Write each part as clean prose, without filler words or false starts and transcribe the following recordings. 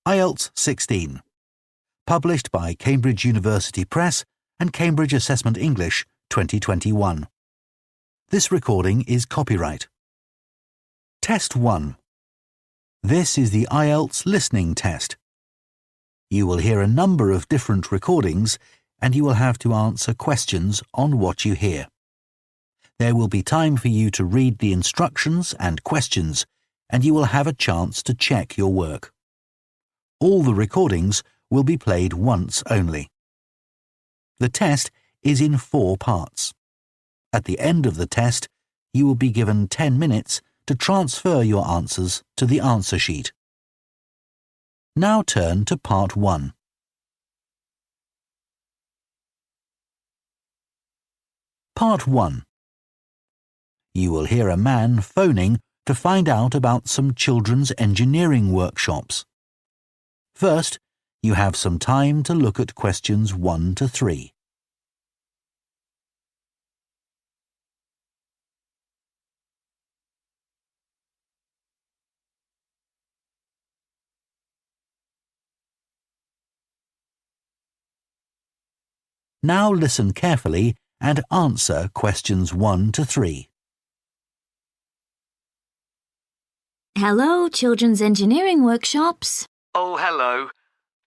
IELTS 16. Published by Cambridge University Press and Cambridge Assessment English 2021. This recording is copyright. Test 1. This is the IELTS Listening Test. You will hear a number of different recordings and you will have to answer questions on what you hear. There will be time for you to read the instructions and questions, and you will have a chance to check your work. All the recordings will be played once only. The test is in 4 parts. At the end of the test, you will be given 10 minutes to transfer your answers to the answer sheet. Now turn to Part 1. Part 1. You will hear a man phoning to find out about some children's engineering workshops. First, you have some time to look at questions 1 to 3. Now listen carefully and answer questions 1 to 3. Hello, Children's Engineering Workshops. Oh, hello.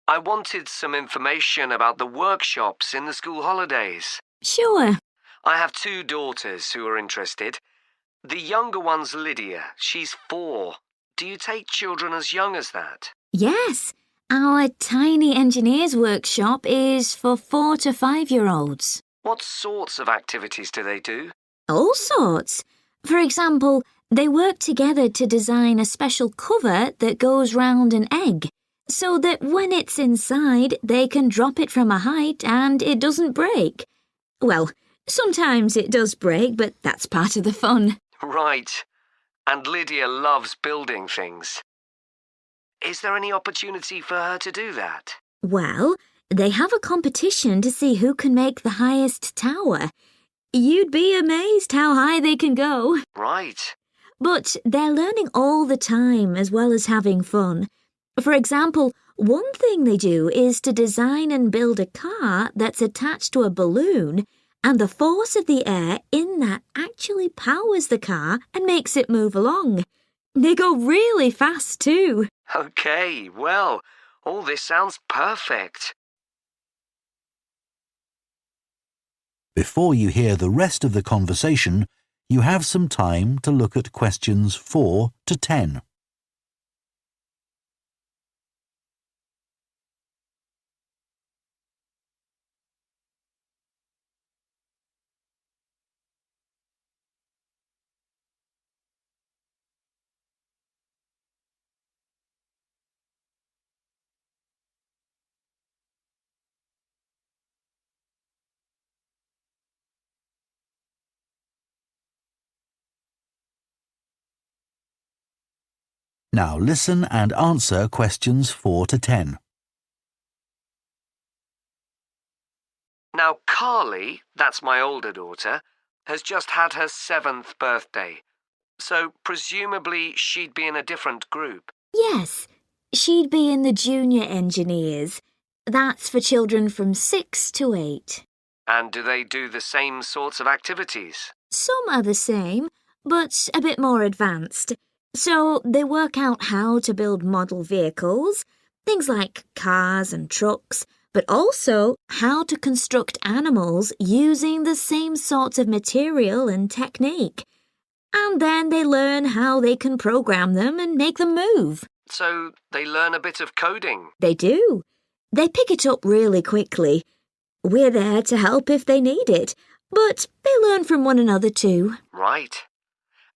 I wanted some information about the workshops in the school holidays. Sure. I have 2 daughters who are interested. The younger one's Lydia. She's 4. Do you take children as young as that? Yes, our tiny engineers workshop is for 4 to 5-year-olds. What sorts of activities do they do? All sorts. For example, they work together to design a special cover that goes round an egg, so that when it's inside, they can drop it from a height and it doesn't break. Well, sometimes it does break, but that's part of the fun. Right. And Lydia loves building things. Is there any opportunity for her to do that? Well, they have a competition to see who can make the highest tower. You'd be amazed how high they can go. Right. But they're learning all the time as well as having fun. For example, one thing they do is to design and build a car that's attached to a balloon, and the force of the air in that actually powers the car and makes it move along. They go really fast too. Okay, well, all this sounds perfect. Before you hear the rest of the conversation, you have some time to look at questions 4 to 10. Now listen and answer questions 4 to 10. Now, Carly, that's my older daughter, has just had her 7th birthday. So presumably she'd be in a different group. Yes, she'd be in the junior engineers. That's for children from 6 to 8. And do they do the same sorts of activities? Some are the same, but a bit more advanced. So they work out how to build model vehicles, things like cars and trucks, but also how to construct animals using the same sorts of material and technique. And then they learn how they can program them and make them move. So they learn a bit of coding. They do. They pick it up really quickly. We're there to help if they need it, but they learn from one another too. Right.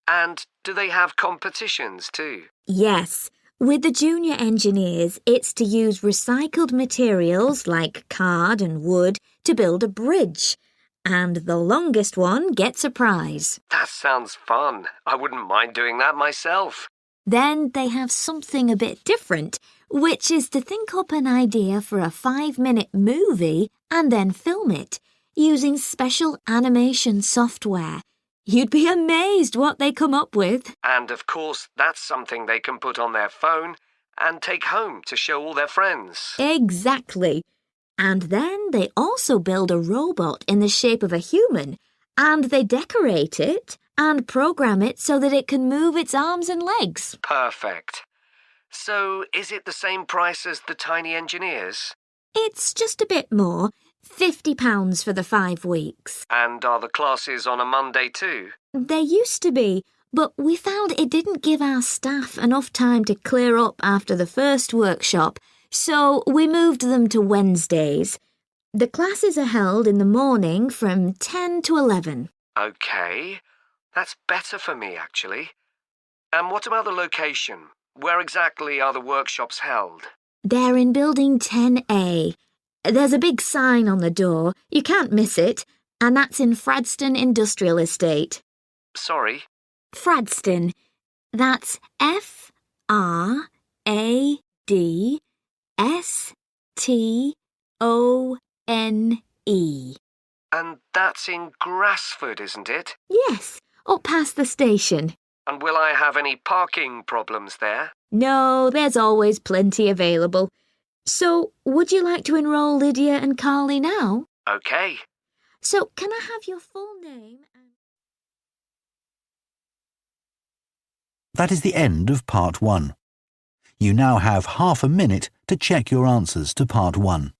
And do they have competitions too? Yes. With the junior engineers, it's to use recycled materials like card and wood to build a bridge. And the longest one gets a prize. That sounds fun. I wouldn't mind doing that myself. Then they have something a bit different, which is to think up an idea for a 5-minute movie and then film it using special animation software. You'd be amazed what they come up with. And of course, that's something they can put on their phone and take home to show all their friends. Exactly. And then they also build a robot in the shape of a human, and they decorate it and program it so that it can move its arms and legs. Perfect. So, is it the same price as the tiny engineers? It's just a bit more, £50 for the 5 weeks. And are the classes on a Monday too? They used to be, but we found it didn't give our staff enough time to clear up after the first workshop, so we moved them to Wednesdays. The classes are held in the morning from 10 to 11. OK, that's better for me, actually. And what about the location? Where exactly are the workshops held? They're in Building 10A. There's a big sign on the door. You can't miss it. And that's in Fradston Industrial Estate. Sorry? Fradston. That's F-R-A-D-S-T-O-N-E. And that's in Grassford, isn't it? Yes, up past the station. And will I have any parking problems there? No, there's always plenty available. So, would you like to enrol Lydia and Carly now? OK. So, can I have your full name and... That is the end of Part 1. You now have half a minute to check your answers to Part 1.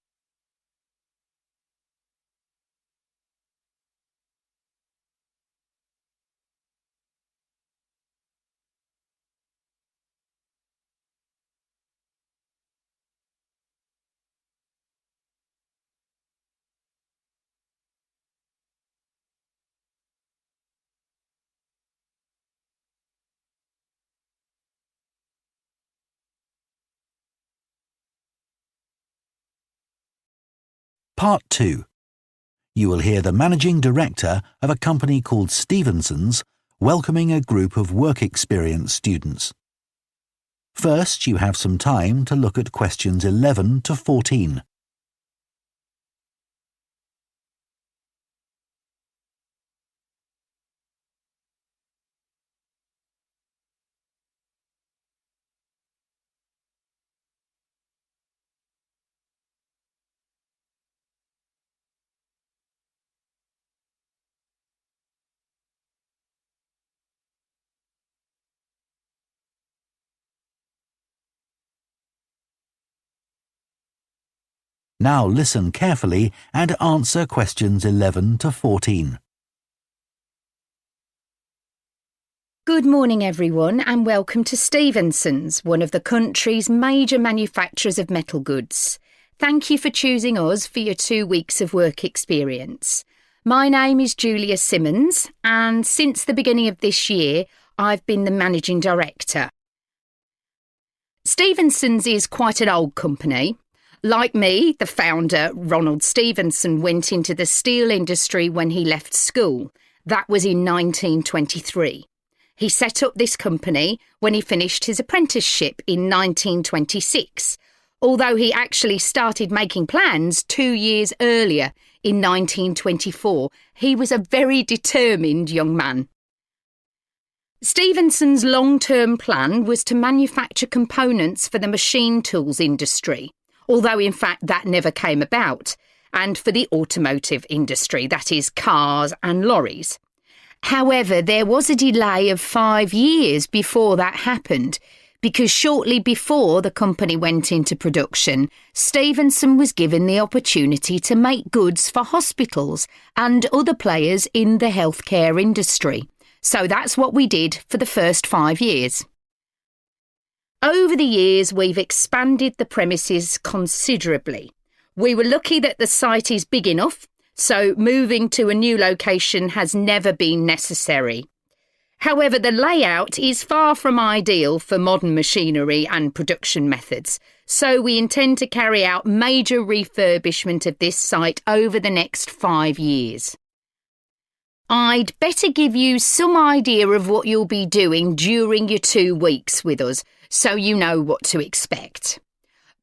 Part 2. You will hear the managing director of a company called Stevenson's welcoming a group of work experience students. First, you have some time to look at questions 11 to 14. Now listen carefully and answer questions 11 to 14. Good morning everyone and welcome to Stevenson's, one of the country's major manufacturers of metal goods. Thank you for choosing us for your 2 weeks of work experience. My name is Julia Simmons and since the beginning of this year I've been the managing director. Stevenson's is quite an old company. Like me, the founder, Ronald Stevenson, went into the steel industry when he left school. That was in 1923. He set up this company when he finished his apprenticeship in 1926, although he actually started making plans 2 years earlier, in 1924. He was a very determined young man. Stevenson's long-term plan was to manufacture components for the machine tools industry, although in fact that never came about, and for the automotive industry, that is cars and lorries. However, there was a delay of 5 years before that happened, because shortly before the company went into production, Stevenson was given the opportunity to make goods for hospitals and other players in the healthcare industry. So that's what we did for the first 5 years. Over the years, we've expanded the premises considerably. We were lucky that the site is big enough, so moving to a new location has never been necessary. However, the layout is far from ideal for modern machinery and production methods, so we intend to carry out major refurbishment of this site over the next 5 years. I'd better give you some idea of what you'll be doing during your 2 weeks with us, so you know what to expect.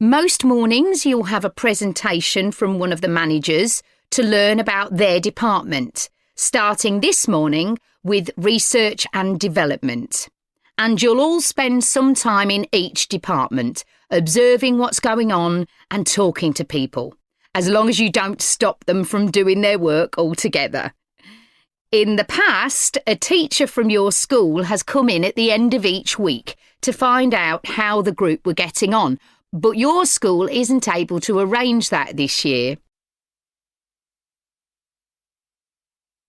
Most mornings you'll have a presentation from one of the managers to learn about their department, starting this morning with research and development. and you'll all spend some time in each department, observing what's going on and talking to people, as long as you don't stop them from doing their work altogether. In the past, a teacher from your school has come in at the end of each week to find out how the group were getting on, but your school isn't able to arrange that this year.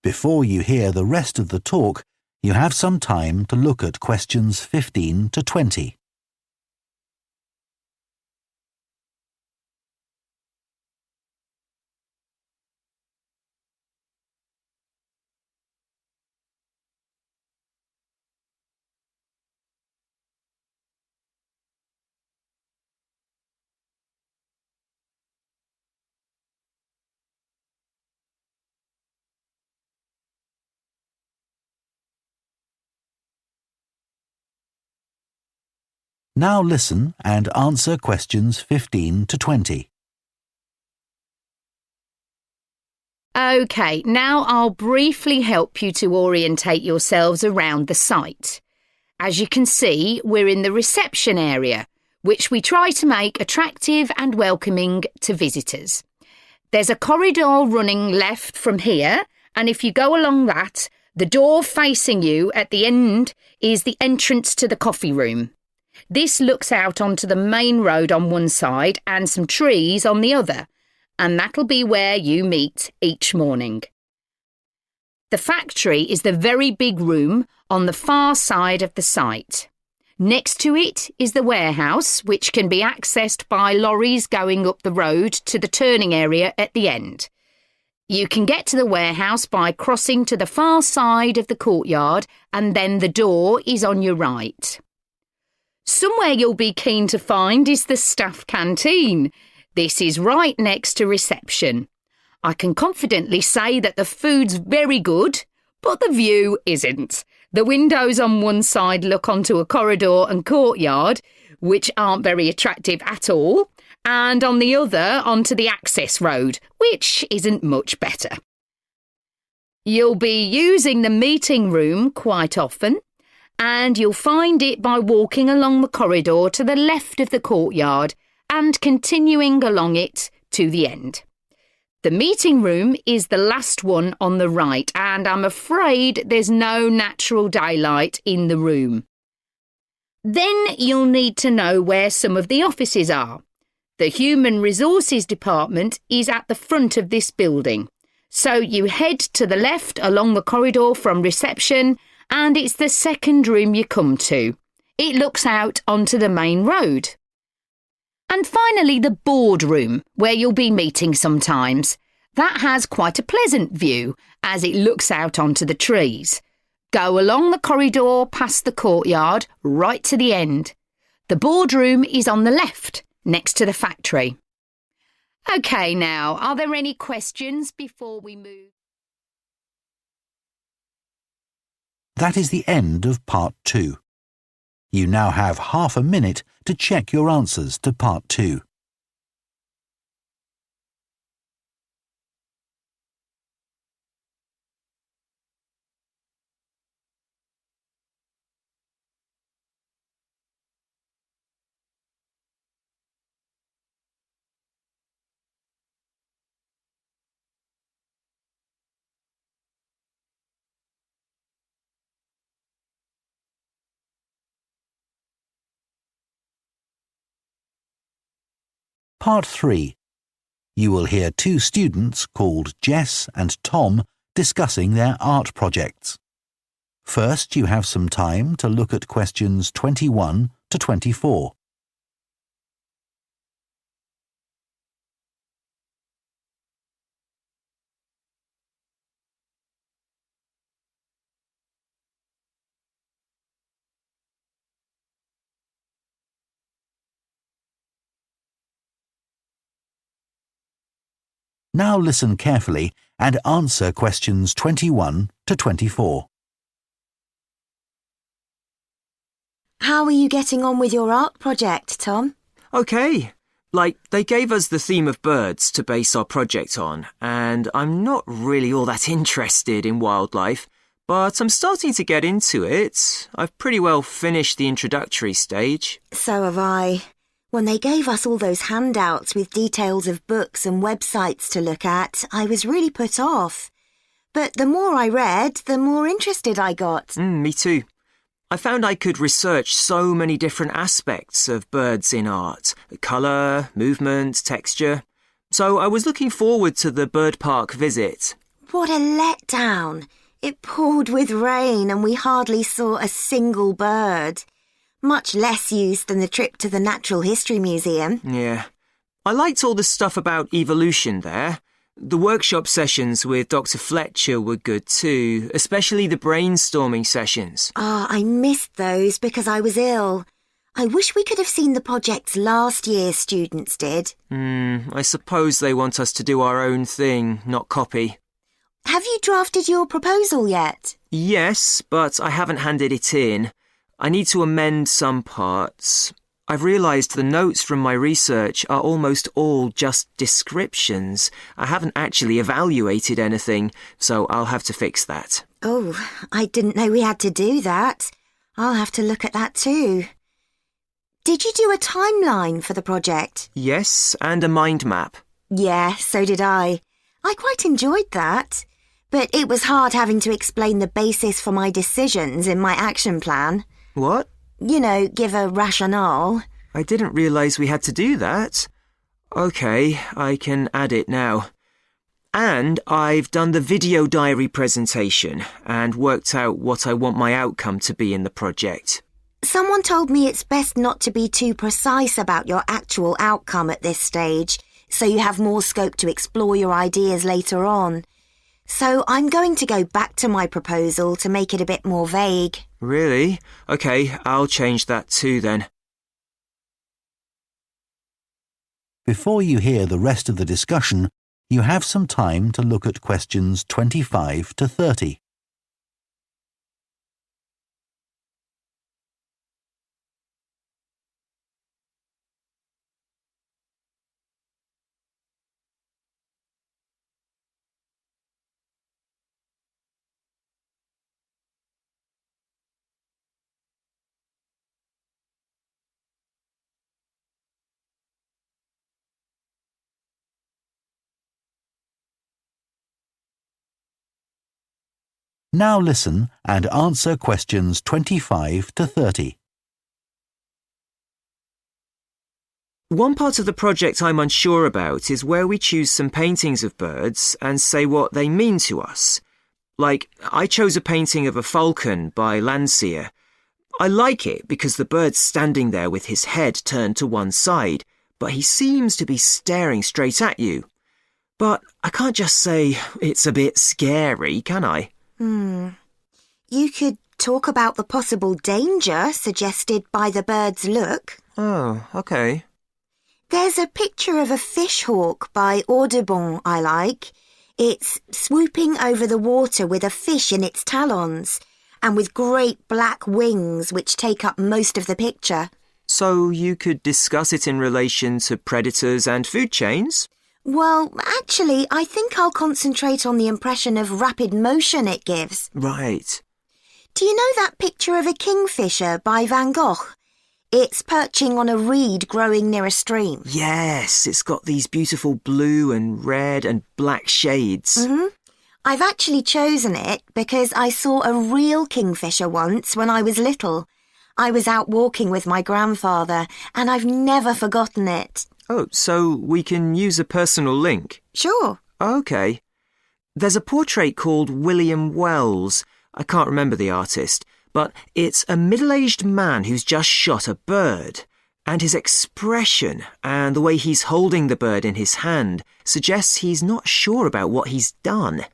Before you hear the rest of the talk, you have some time to look at questions 15 to 20. Now listen and answer questions 15 to 20. OK, now I'll briefly help you to orientate yourselves around the site. As you can see, we're in the reception area, which we try to make attractive and welcoming to visitors. There's a corridor running left from here, and if you go along that, the door facing you at the end is the entrance to the coffee room. This looks out onto the main road on one side and some trees on the other, and that'll be where you meet each morning. The factory is the very big room on the far side of the site. Next to it is the warehouse, which can be accessed by lorries going up the road to the turning area at the end. You can get to the warehouse by crossing to the far side of the courtyard, and then the door is on your right. Somewhere you'll be keen to find is the staff canteen. This is right next to reception. I can confidently say that the food's very good, but the view isn't. The windows on one side look onto a corridor and courtyard, which aren't very attractive at all, and on the other onto the access road, which isn't much better. You'll be using the meeting room quite often, and you'll find it by walking along the corridor to the left of the courtyard and continuing along it to the end. The meeting room is the last one on the right, and I'm afraid there's no natural daylight in the room. Then you'll need to know where some of the offices are. The Human Resources Department is at the front of this building, so you head to the left along the corridor from reception, and it's the second room you come to. It looks out onto the main road. And finally, the boardroom, where you'll be meeting sometimes. That has quite a pleasant view, as it looks out onto the trees. Go along the corridor past the courtyard, right to the end. The boardroom is on the left, next to the factory. OK, now, are there any questions before we move? That is the end of Part 2. You now have half a minute to check your answers to Part 2. Part 3. You will hear two students called Jess and Tom discussing their art projects. First, you have some time to look at questions 21 to 24. Now listen carefully and answer questions 21 to 24. How are you getting on with your art project, Tom? OK. They gave us the theme of birds to base our project on, and I'm not really all that interested in wildlife, but I'm starting to get into it. I've pretty well finished the introductory stage. So have I. When they gave us all those handouts with details of books and websites to look at, I was really put off. But the more I read, the more interested I got. Me too. I found I could research so many different aspects of birds in art. Colour, movement, texture. So I was looking forward to the bird park visit. What a letdown. It poured with rain and we hardly saw a single bird. Much less use than the trip to the Natural History Museum. Yeah. I liked all the stuff about evolution there. The workshop sessions with Dr. Fletcher were good too, especially the brainstorming sessions. I missed those because I was ill. I wish we could have seen the projects last year's students did. I suppose they want us to do our own thing, not copy. Have you drafted your proposal yet? Yes, but I haven't handed it in. I need to amend some parts. I've realised the notes from my research are almost all just descriptions. I haven't actually evaluated anything, so I'll have to fix that. Oh, I didn't know we had to do that. I'll have to look at that too. Did you do a timeline for the project? Yes, and a mind map. Yeah, so did I. I quite enjoyed that. But it was hard having to explain the basis for my decisions in my action plan. What? You know, give a rationale. I didn't realise we had to do that. OK, I can add it now. And I've done the video diary presentation and worked out what I want my outcome to be in the project. Someone told me it's best not to be too precise about your actual outcome at this stage, so you have more scope to explore your ideas later on. So I'm going to go back to my proposal to make it a bit more vague. Really? OK, I'll change that too then. Before you hear the rest of the discussion, you have some time to look at questions 25 to 30. Now listen and answer questions 25 to 30. One part of the project I'm unsure about is where we choose some paintings of birds and say what they mean to us. Like, I chose a painting of a falcon by Landseer. I like it because the bird's standing there with his head turned to one side, but he seems to be staring straight at you. But I can't just say it's a bit scary, can I? You could talk about the possible danger suggested by the bird's look. Oh, OK. There's a picture of a fish hawk by Audubon I like. It's swooping over the water with a fish in its talons and with great black wings which take up most of the picture. So you could discuss it in relation to predators and food chains? Well, actually, I think I'll concentrate on the impression of rapid motion it gives. Right. Do you know that picture of a kingfisher by Van Gogh? It's perching on a reed growing near a stream. Yes, it's got these beautiful blue and red and black shades. I've actually chosen it because I saw a real kingfisher once when I was little. I was out walking with my grandfather and I've never forgotten it. Oh, so we can use a personal link? Sure. OK. There's a portrait called William Wells. I can't remember the artist, but it's a middle-aged man who's just shot a bird. And his expression and the way he's holding the bird in his hand suggests he's not sure about what he's done.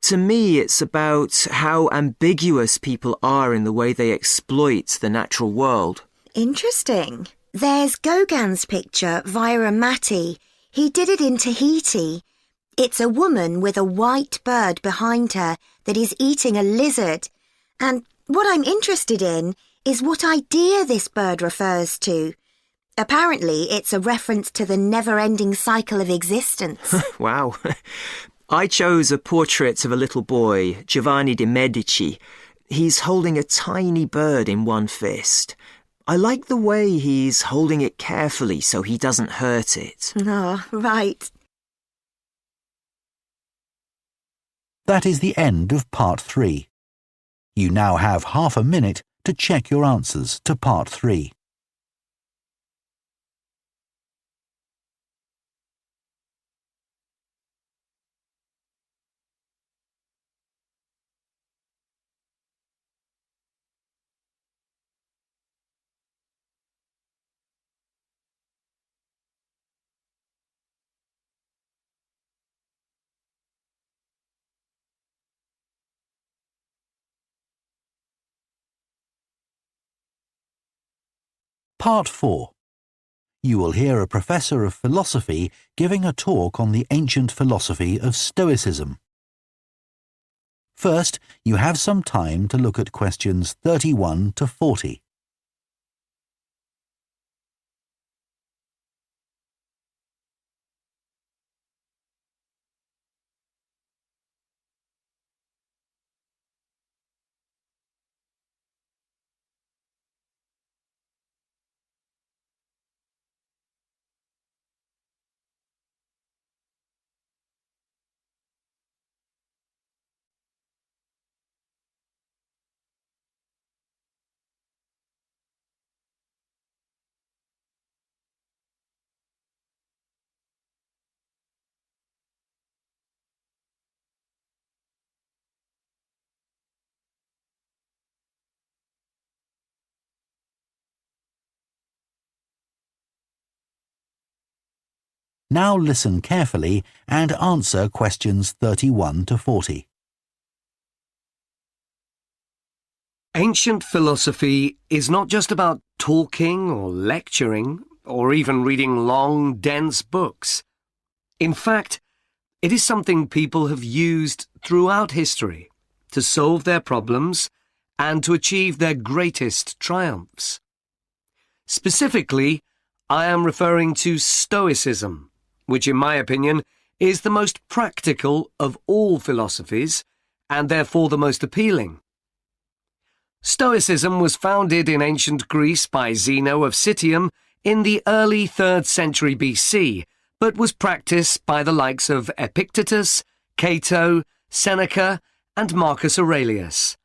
To me, it's about how ambiguous people are in the way they exploit the natural world. Interesting. There's Gauguin's picture via a Matty. He did it in Tahiti. It's a woman with a white bird behind her that is eating a lizard. And what I'm interested in is what idea this bird refers to. Apparently, it's a reference to the never-ending cycle of existence. Wow. I chose a portrait of a little boy, Giovanni de' Medici. He's holding a tiny bird in one fist. I like the way he's holding it carefully so he doesn't hurt it. Oh, right. That is the end of Part 3. You now have half a minute to check your answers to Part 3. Part 4. You will hear a professor of philosophy giving a talk on the ancient philosophy of Stoicism. First, you have some time to look at questions 31 to 40. Now listen carefully and answer questions 31 to 40. Ancient philosophy is not just about talking or lecturing or even reading long, dense books. In fact, it is something people have used throughout history to solve their problems and to achieve their greatest triumphs. Specifically, I am referring to Stoicism, which in my opinion is the most practical of all philosophies and therefore the most appealing. Stoicism was founded in ancient Greece by Zeno of Citium in the early 3rd century BC, but was practiced by the likes of Epictetus, Cato, Seneca, and Marcus Aurelius.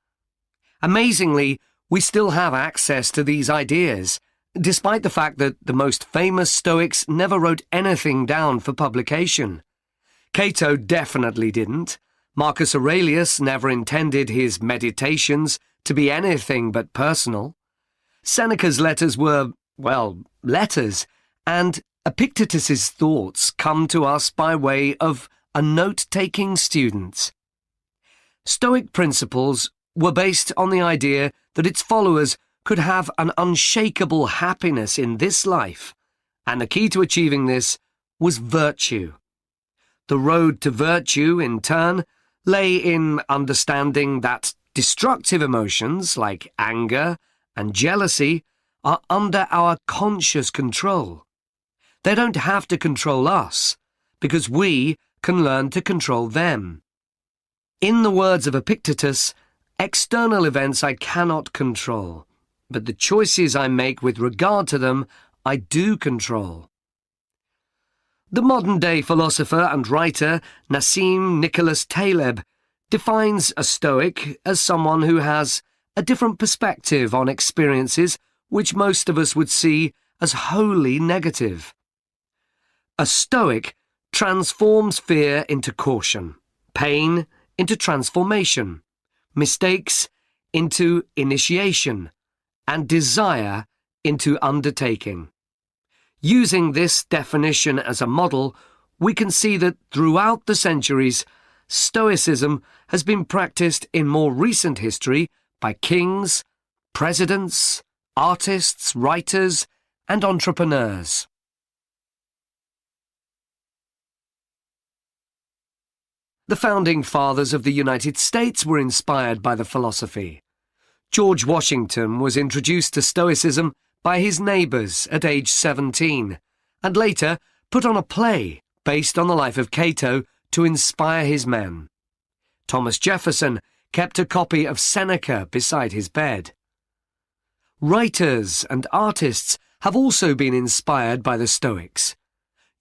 Amazingly, we still have access to these ideas, despite the fact that the most famous Stoics never wrote anything down for publication. Cato definitely didn't. Marcus Aurelius never intended his meditations to be anything but personal. Seneca's letters were, well, letters, and Epictetus's thoughts come to us by way of a note-taking student. Stoic principles were based on the idea that its followers could have an unshakable happiness in this life, and the key to achieving this was virtue. The road to virtue, in turn, lay in understanding that destructive emotions like anger and jealousy are under our conscious control. They don't have to control us, because we can learn to control them. In the words of Epictetus, external events I cannot control, but the choices I make with regard to them I do control. The modern-day philosopher and writer Nassim Nicholas Taleb defines a Stoic as someone who has a different perspective on experiences which most of us would see as wholly negative. A Stoic transforms fear into caution, pain into transformation, mistakes into initiation, and desire into undertaking. Using this definition as a model, we can see that throughout the centuries, Stoicism has been practiced in more recent history by kings, presidents, artists, writers, and entrepreneurs. The founding fathers of the United States were inspired by the philosophy. George Washington was introduced to Stoicism by his neighbours at age 17, and later put on a play based on the life of Cato to inspire his men. Thomas Jefferson kept a copy of Seneca beside his bed. Writers and artists have also been inspired by the Stoics.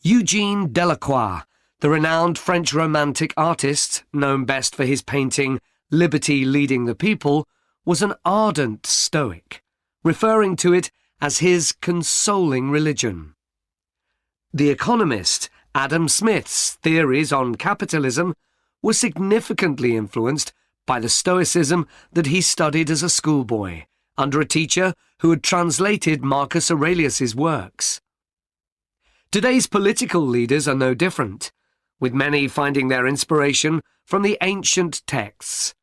Eugene Delacroix, the renowned French Romantic artist, known best for his painting Liberty Leading the People, was an ardent Stoic, referring to it as his consoling religion. The economist Adam Smith's theories on capitalism were significantly influenced by the Stoicism that he studied as a schoolboy, under a teacher who had translated Marcus Aurelius's works. Today's political leaders are no different, with many finding their inspiration from the ancient texts.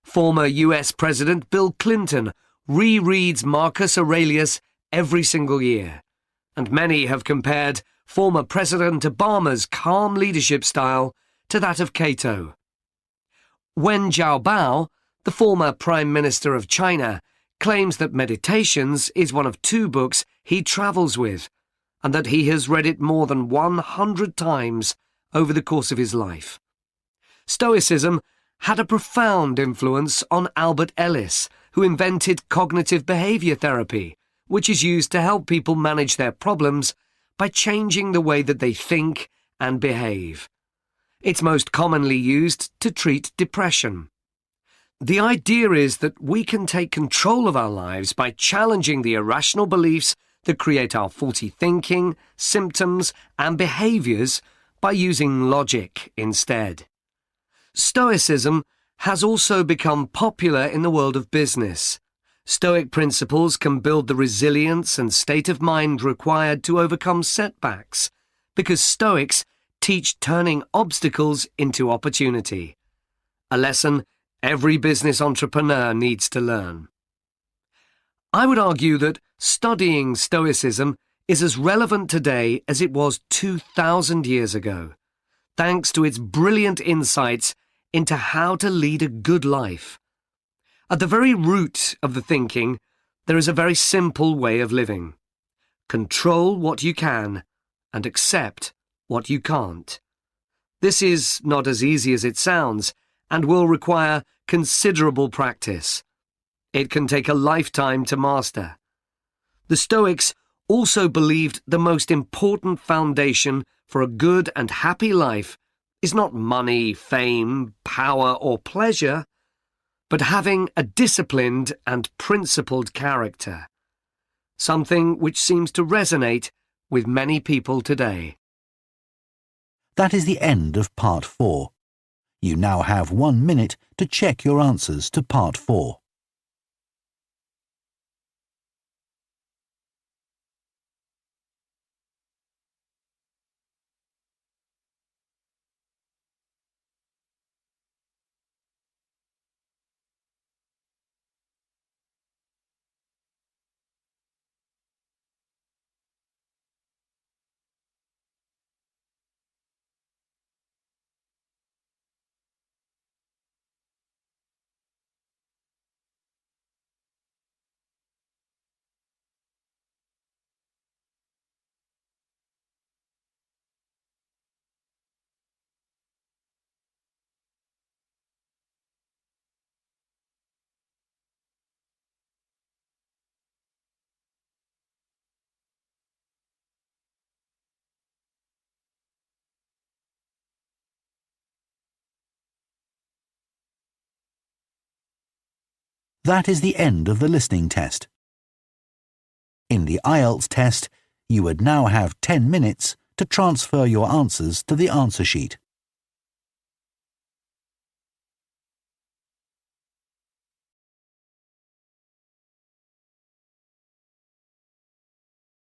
Former US President Bill Clinton rereads Marcus Aurelius every single year, and many have compared former President Obama's calm leadership style to that of Cato. Wen Jiabao, the former Prime Minister of China, claims that Meditations is one of 2 books he travels with, and that he has read it more than 100 times over the course of his life. Stoicism had a profound influence on Albert Ellis, who invented cognitive behavior therapy, which is used to help people manage their problems by changing the way that they think and behave. It's most commonly used to treat depression. The idea is that we can take control of our lives by challenging the irrational beliefs that create our faulty thinking, symptoms, and behaviours by using logic instead. Stoicism has also become popular in the world of business. Stoic principles can build the resilience and state of mind required to overcome setbacks, because Stoics teach turning obstacles into opportunity, a lesson every business entrepreneur needs to learn. I would argue that studying Stoicism is as relevant today as it was 2,000 years ago, thanks to its brilliant insights into how to lead a good life. At the very root of the thinking, there is a very simple way of living. Control what you can and accept what you can't. This is not as easy as it sounds and will require considerable practice. It can take a lifetime to master. The Stoics also believed the most important foundation for a good and happy life is not money, fame, power, or pleasure, but having a disciplined and principled character, something which seems to resonate with many people today. That is the end of Part 4. You now have 1 minute to check your answers to Part 4. That is the end of the listening test. In the IELTS test, you would now have 10 minutes to transfer your answers to the answer sheet.